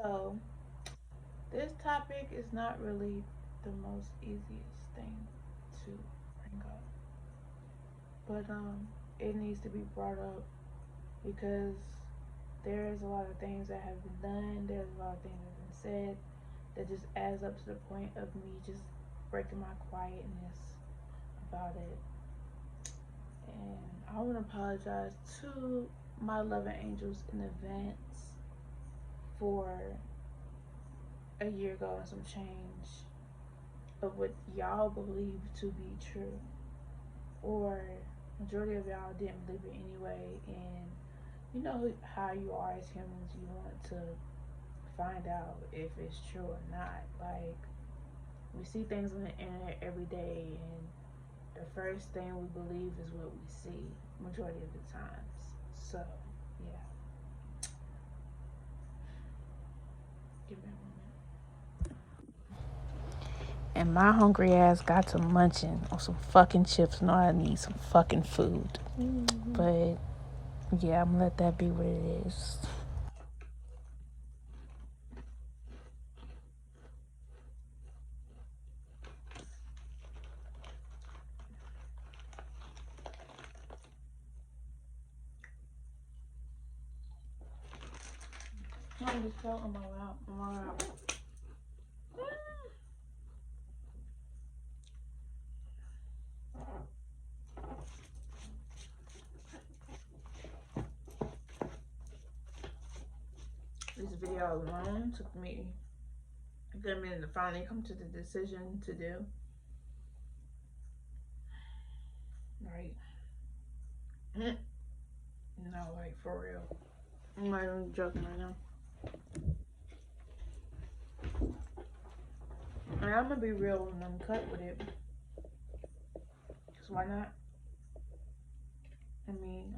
So, this topic is not really the most easiest thing to bring up, but it needs to be brought up because there's a lot of things that have been done. There's a lot of things that have been said that just adds up to the point of me just breaking my quietness about it. And I want to apologize to my loving angels in advance for a year ago and some change of what y'all believe to be true, or majority of y'all didn't believe it anyway. And you know how you are as humans, you want to find out if it's true or not. Like, we see things on the internet every day, and the first thing we believe is what we see majority of the times. So yeah, give me a moment. And my hungry ass got to munching on some fucking chips. No, I need some fucking food. But yeah, I'm gonna let that be what it is. I'm just felt on my lap. On my lap. This video alone took me a good minute to finally come to the decision to do. Right. No, like for real. I'm not even joking right now. And I'm gonna be real and uncut with it. Cause why not? I mean,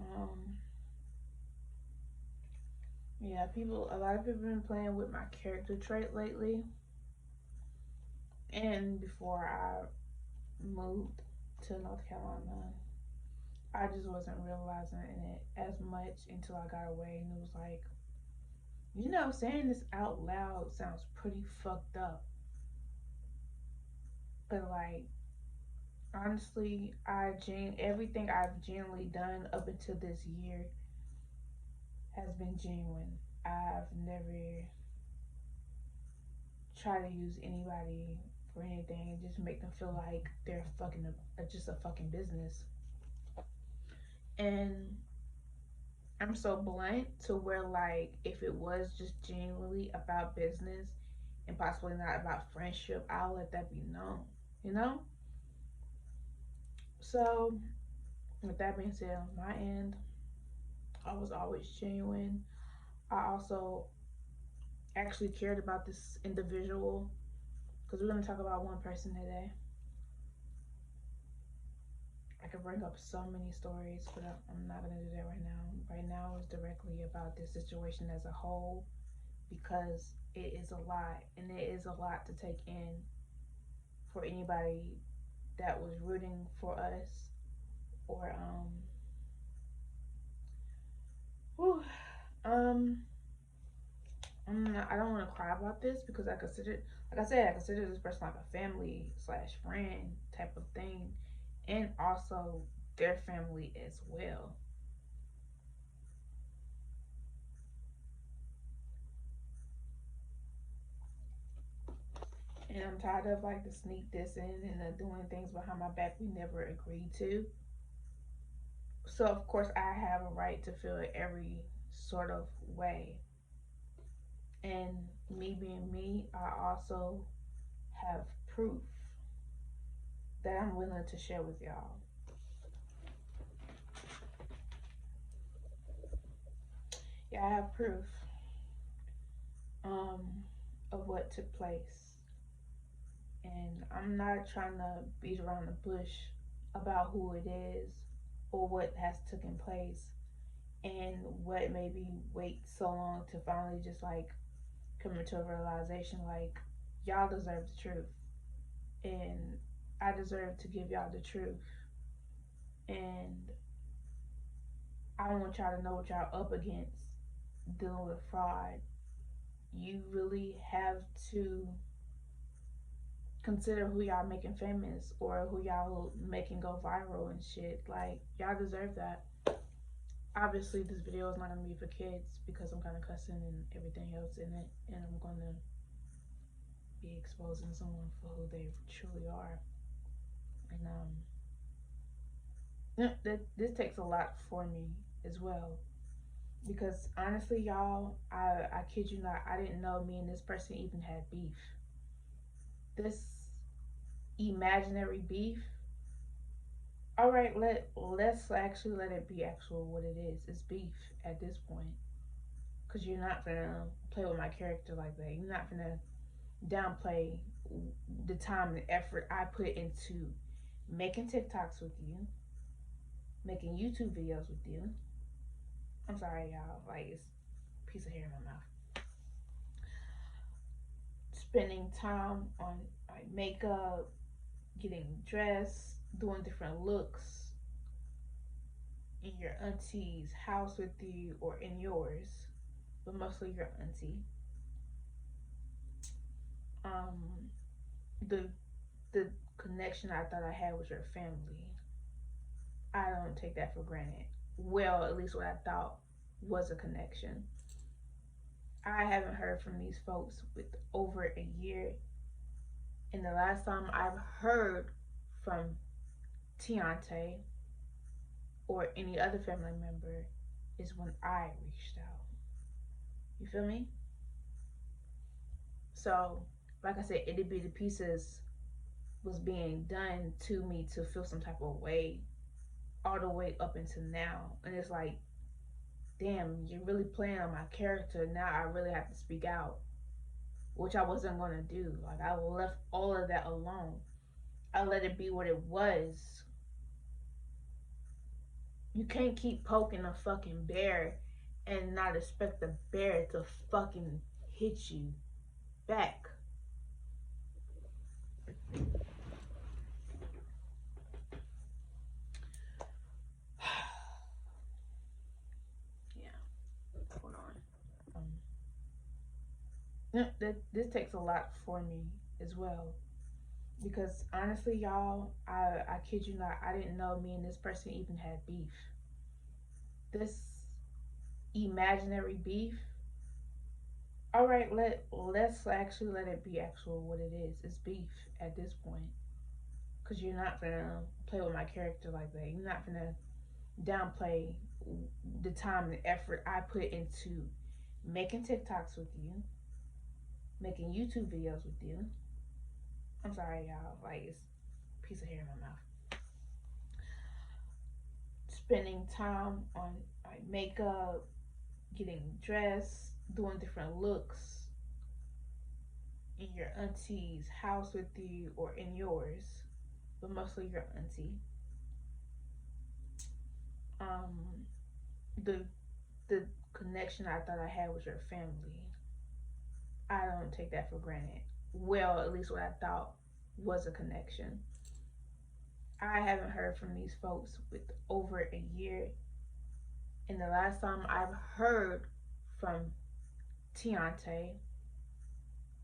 yeah, a lot of people have been playing with my character trait lately. And before I moved to North Carolina, I just wasn't realizing it as much until I got away, and it was like, saying this out loud sounds pretty fucked up. But like, honestly, everything I've genuinely done up until this year has been genuine. I've never tried to use anybody for anything and just make them feel like they're just a fucking business. And I'm so blunt to where, like, if it was just genuinely about business and possibly not about friendship, I'll let that be known, you know? So, with that being said, on my end, I was always genuine. I also actually cared about this individual because we're going to talk about one person today. I could bring up so many stories, but I'm not going to do that right now. Right now is directly about this situation as a whole because it is a lot, and it is a lot to take in for anybody that was rooting for us or whew, um I don't want to cry about this because I consider this person like a family slash friend type of thing, and also their family as well. And I'm tired of like the sneak this in and doing things behind my back we never agreed to. So of course I have a right to feel every sort of way. And me being me, I also have proof that I'm willing to share with y'all. Yeah, I have proof um, of what took place. And I'm not trying to beat around the bush about who it is or what has taken place and what made me wait so long to finally just like come into a realization like y'all deserve the truth and I deserve to give y'all the truth, and I want y'all to know what y'all up against dealing with fraud you really have to consider who y'all making famous or who y'all making go viral and shit. Like, y'all deserve that. Obviously, this video is not gonna be for kids because I'm kind of cussing and everything else in it, and I'm gonna be exposing someone for who they truly are. And this takes a lot for me as well because honestly, y'all, I kid you not, I didn't know me and this person even had beef. This imaginary beef. All right, let's actually let it be actual what it is. It's beef at this point, cause you're not gonna play with my character like that. You're not gonna downplay the time and effort I put into making TikToks with you, making YouTube videos with you. I'm sorry, y'all. Like, it's a piece of hair in my mouth. Spending time on like makeup, getting dressed, doing different looks in your auntie's house with you or in yours, but mostly your auntie. Um, the the connection I thought I had with your family, I don't take that for granted. Well, at least what I thought was a connection. I haven't heard from these folks with over a year, and the last time I've heard from Tiante or any other family member is when I reached out. You feel me? So, like I said, itty bitty pieces was being done to me to feel some type of way all the way up until now. And it's like, damn, you're really playing on my character. Now I really have to speak out, which I wasn't going to do. Like, I left all of that alone. I let it be what it was. You can't keep poking a fucking bear and not expect the bear to fucking hit you back. Yeah, hold on. This takes a lot for me as well because honestly, y'all, I kid you not, I didn't know me and this person even had beef. This imaginary beef. All right, let's actually let it be actual what it is. It's beef at this point, cause you're not gonna play with my character like that. You're not gonna downplay the time and effort I put into making TikToks with you, making YouTube videos with you. I'm sorry, y'all. Like, it's a piece of hair in my mouth. Spending time on like makeup, getting dressed, doing different looks in your auntie's house with you or in yours, but mostly your auntie. Um, the the connection I thought I had with your family, I don't take that for granted. Well, at least what I thought was a connection. I haven't heard from these folks with over a year, and the last time I've heard from Tiante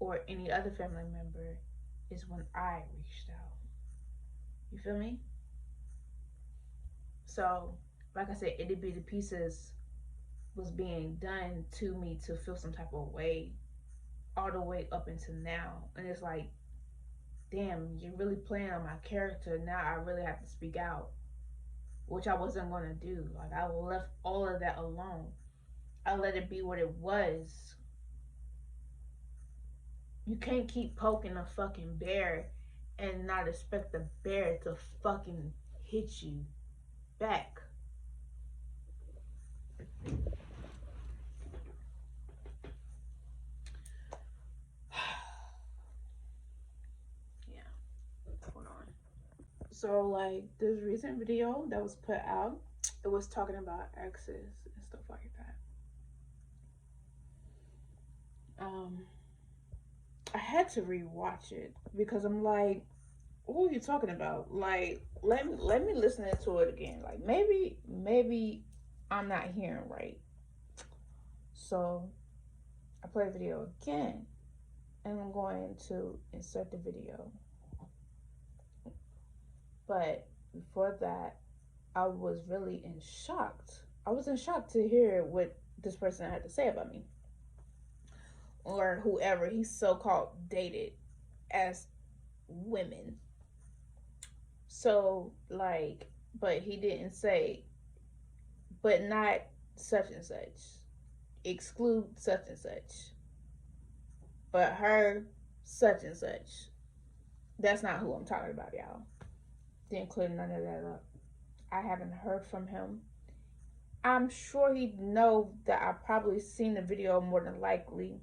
or any other family member is when I reached out. You feel me? So, like I said, itty bitty pieces was being done to me to feel some type of way all the way up until now. And it's like, damn, you're really playing on my character. Now I really have to speak out, which I wasn't going to do. Like, I left all of that alone. I let it be what it was. You can't keep poking a fucking bear and not expect the bear to fucking hit you back. Yeah, hold on. So, like, this recent video that was put out, it was talking about exes and stuff like that. I had to rewatch it because I'm like, what are you talking about? Like, let me listen to it again. Like, maybe I'm not hearing right. So I play the video again, and I'm going to insert the video. But before that, I was really in shock. I was in shock to hear what this person had to say about me, or whoever he so-called dated as women. So like, but he didn't say, but not such and such, exclude such and such, but her such and such. That's not who I'm talking about, y'all. Didn't clear none of that up. I haven't heard from him. I'm sure he'd know that I've probably seen the video more than likely,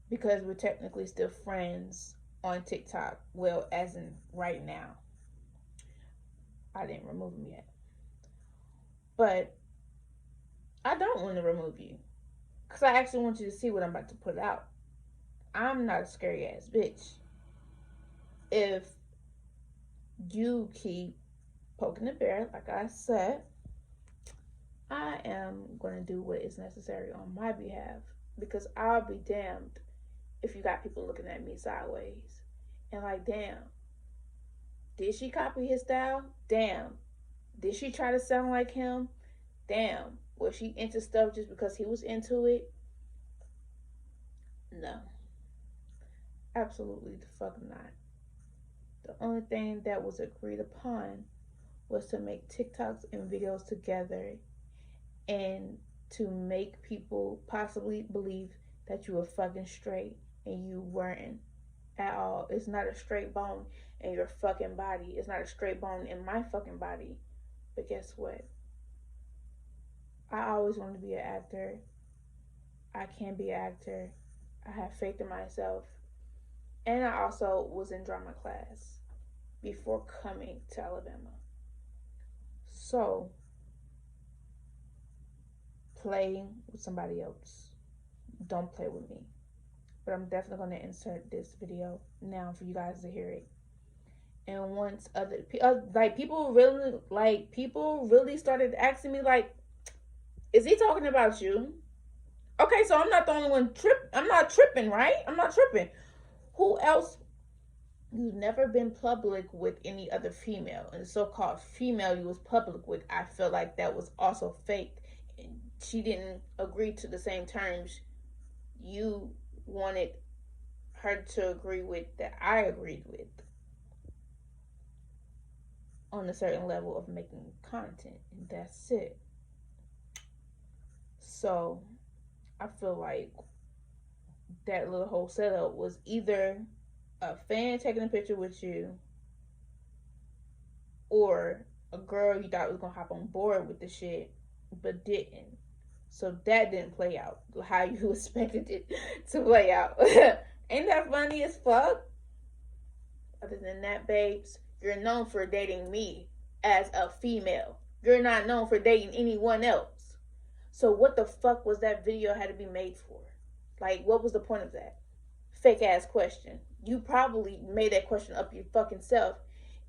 because we're technically still friends on TikTok. Well, as in right now. I didn't remove him yet. But I don't want to remove you, because I actually want you to see what I'm about to put out. I'm not a scary ass bitch. If you keep poking the bear, like I said, I am going to do what is necessary on my behalf, because I'll be damned if you got people looking at me sideways and like, damn, did she copy his style? Damn, did she try to sound like him? Damn, was she into stuff just because he was into it? No, absolutely the fuck not. The only thing that was agreed upon was to make TikToks and videos together, and to make people possibly believe that you were fucking straight, and you weren't at all. It's not a straight bone in your fucking body. It's not a straight bone in my fucking body. But guess what? I always wanted to be an actor. I can be an actor. I have faith in myself. And I also was in drama class before coming to Alabama. So, play with somebody else. Don't play with me. But I'm definitely going to insert this video now for you guys to hear it. And once people really started asking me, like, is he talking about you? Okay, so I'm not the only one I'm not tripping, right? I'm not tripping. Who else? You've never been public with any other female, and the so-called female you was public with, I feel like that was also fake. And she didn't agree to the same terms you wanted her to agree with that I agreed with, on a certain level of making content, and that's it. So I feel like that little whole setup was either a fan taking a picture with you, or a girl you thought was gonna hop on board with the shit but didn't. So that didn't play out how you expected it to play out. Ain't that funny as fuck? Other than that, babes, you're known for dating me as a female. You're not known for dating anyone else. So what the fuck was that video had to be made for? Like, what was the point of that? Fake ass question. You probably made that question up your fucking self.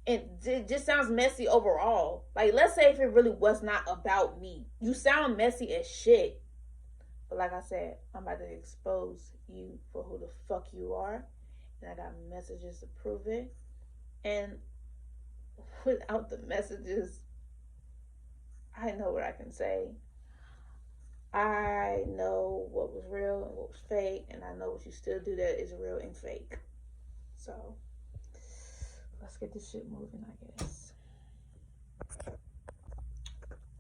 And it just sounds messy overall. Like, let's say if it really was not about me. You sound messy as shit. But like I said, I'm about to expose you for who the fuck you are. And I got messages to prove it. And without the messages, I know what I can say. I know what was real and what was fake, and I know what you still do that is real and fake. So let's get this shit moving, I guess.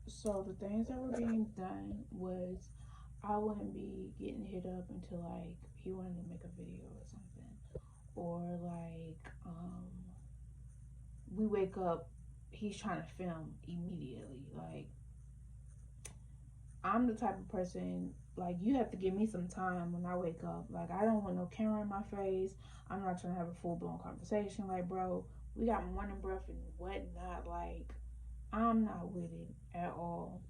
So the things that were being done was, I wouldn't be getting hit up until like he wanted to make a video or something, or like we wake up, he's trying to film immediately. Like, I'm the type of person, like, you have to give me some time when I wake up. Like, I don't want no camera in my face. I'm not trying to have a full-blown conversation. Like, bro, we got morning breath and whatnot. Like, I'm not with it at all.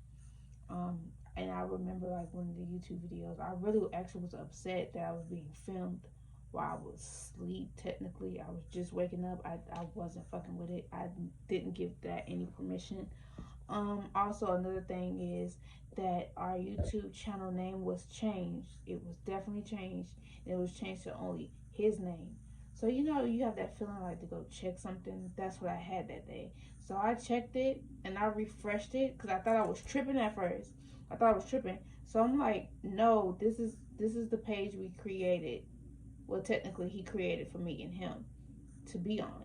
And I remember, like, one of the YouTube videos, I really actually was upset that I was being filmed while I was asleep. Technically, I was just waking up. I wasn't fucking with it. I didn't give that any permission. Also another thing is that our YouTube channel name was changed. It was definitely changed. It was changed to only his name. So you know you have that feeling like to go check something. That's what I had that day. So I checked it and I refreshed it because I thought I was tripping at first. I thought I was tripping. So I'm like, no, this is the page we created. Well, technically he created for me and him to be on.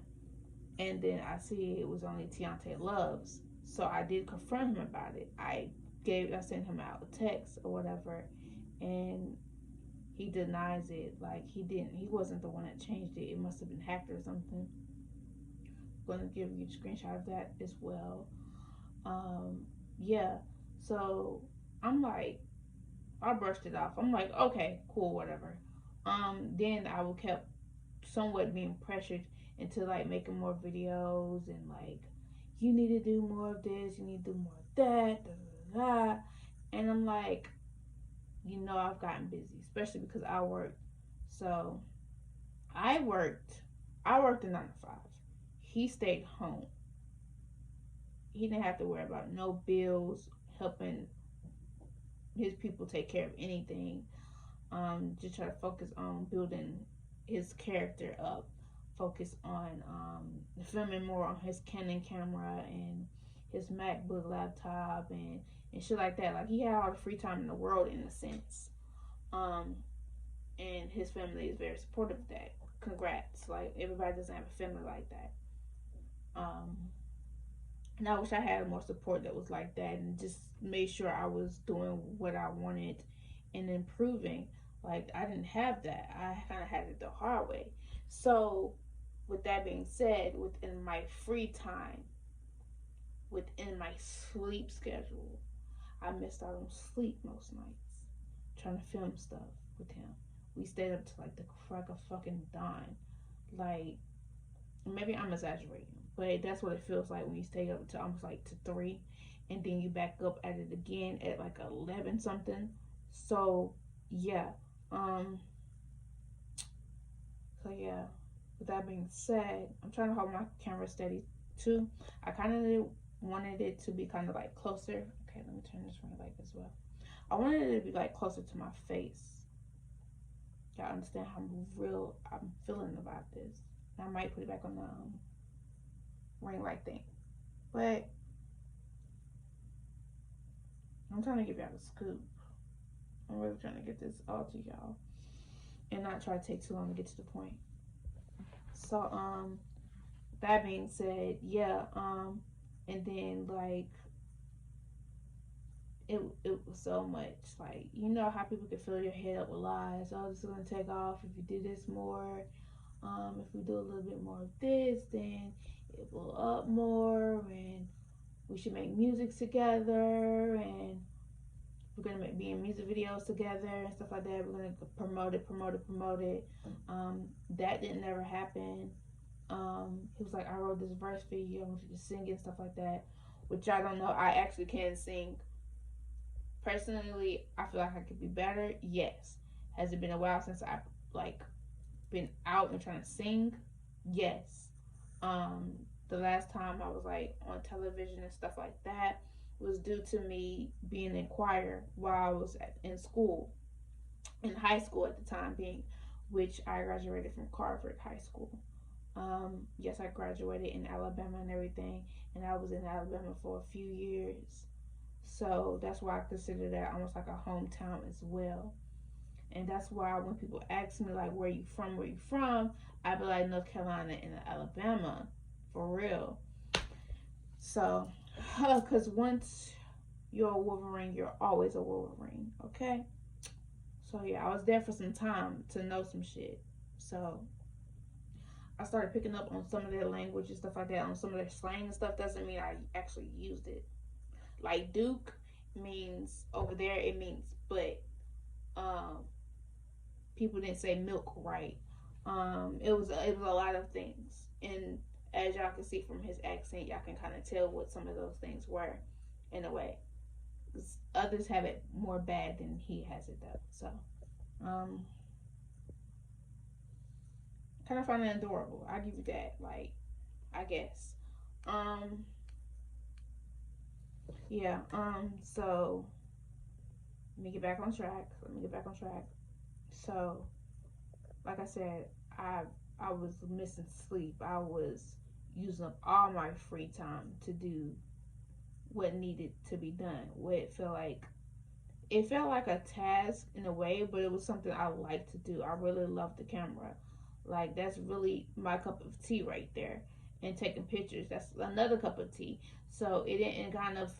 And then I see it was only Tiante Loves. So I did confront him about it. I sent him out a text or whatever, and he denies it. Like he wasn't the one that changed it. It must have been hacked or something. I'm gonna give you a screenshot of that as well. Um, yeah. So I'm like, I brushed it off. I'm like, okay, cool, whatever. Then I would kept somewhat being pressured into like making more videos and like you need to do more of this, you need to do more of that, da, da, da, da. And I'm like, I've gotten busy, especially because I worked. So I worked I worked a 9 to 5. He stayed home. He didn't have to worry about no bills, helping his people take care of anything. Just try to focus on building his character up, focus on filming more on his Canon camera and his MacBook laptop and shit like that. Like he had all the free time in the world in a sense. Um, and his family is very supportive of that. Congrats. Like everybody doesn't have a family like that. Um, and I wish I had more support that was like that and just made sure I was doing what I wanted and improving. Like I didn't have that. I kind of had it the hard way. So, with that being said, within my free time, within my sleep schedule, I missed out on sleep most nights trying to film stuff with him. We stayed up to like the crack of fucking dawn. Like maybe I'm exaggerating, but that's what it feels like when you stay up to almost like to 3, and then you back up at it again at like 11 something. So yeah, um, so yeah. With that being said, I'm trying to hold my camera steady too. I kind of wanted it to be kind of like closer. Okay, let me turn this ring light as well. I wanted it to be like closer to my face. Y'all understand how real I'm feeling about this. I might put it back on the ring light thing. But I'm trying to give y'all the scoop. I'm really trying to get this all to y'all and not try to take too long to get to the point. So, that being said, yeah, and then like it was so much like how people can fill your head up with lies. Oh, this is gonna take off if you do this more. If we do a little bit more of this, then it will up more, and we should make music together, and we're gonna be in music videos together and stuff like that. We're gonna promote it. That didn't ever happen. He was like, I wrote this verse for you. I want you to sing it and stuff like that. Which I don't know. I actually can sing. Personally, I feel like I could be better. Yes. Has it been a while since I've like been out and trying to sing? Yes. The last time I was like on television and stuff like that was due to me being in choir while I was in school, in high school at the time being, which I graduated from Carver High School. Yes, I graduated in Alabama and everything, and I was in Alabama for a few years. So that's why I consider that almost like a hometown as well. And that's why when people ask me like where you from, I be like North Carolina and Alabama, for real. So, because once you're a Wolverine, you're always a Wolverine, okay? So yeah, I was there for some time to know some shit. So I started picking up on some of their language and stuff like that, on some of their slang and stuff. Doesn't mean I actually used it. Like Duke means over there, it means but. Um, People didn't say milk right. It was a lot of things, and as y'all can see from his accent, y'all can kind of tell what some of those things were, in a way. Others have it more bad than he has it though. So, um, kind of find it adorable. I give you that. Like, I guess. Um, Yeah. So let me get back on track. Let me get back on track. So, like I said, I I was missing sleep. I was using up all my free time to do what needed to be done. What it felt like a task in a way, but it was something I like to do. I really love the camera. Like that's really my cup of tea right there. And taking pictures, that's another cup of tea. So it didn't kind of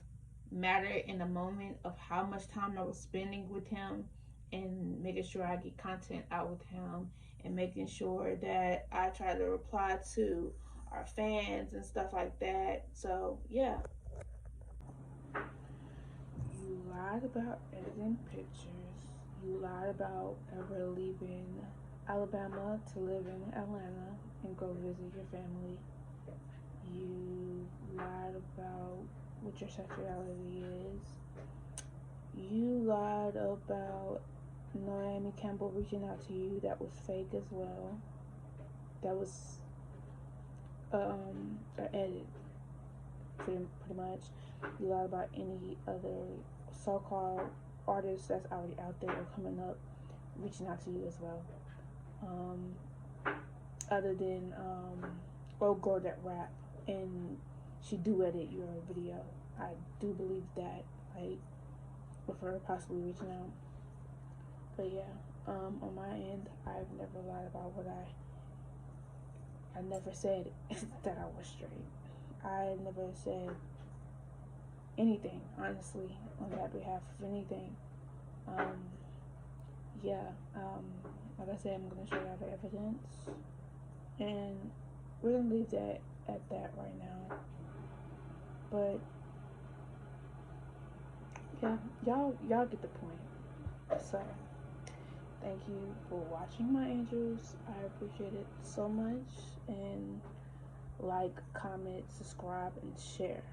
matter in the moment of how much time I was spending with him and making sure I get content out with him and making sure that I try to reply to our fans and stuff like that. So yeah, you lied about editing pictures. You lied about ever leaving Alabama to live in Atlanta and go visit your family. You lied about what your sexuality is. You lied about Naomi Campbell reaching out to you. That was fake as well. That was an edit, pretty much. You lied about any other so-called artist that's already out there or coming up reaching out to you as well. Other than oh girl that rap and she duetted your video. I do believe that, like, with her possibly reaching out. But yeah, on my end, I've never lied about what I never said that I was straight. I never said anything, honestly, on that behalf of anything. Um, yeah, like I said, I'm gonna show y'all the evidence, and we're gonna leave that at that right now. But yeah, y'all get the point. So thank you for watching, my angels. I appreciate it so much. And like, comment, subscribe, and share.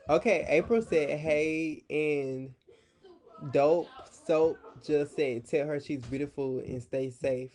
Okay, April said, hey, and Dope Soap just said, tell her she's beautiful and stay safe.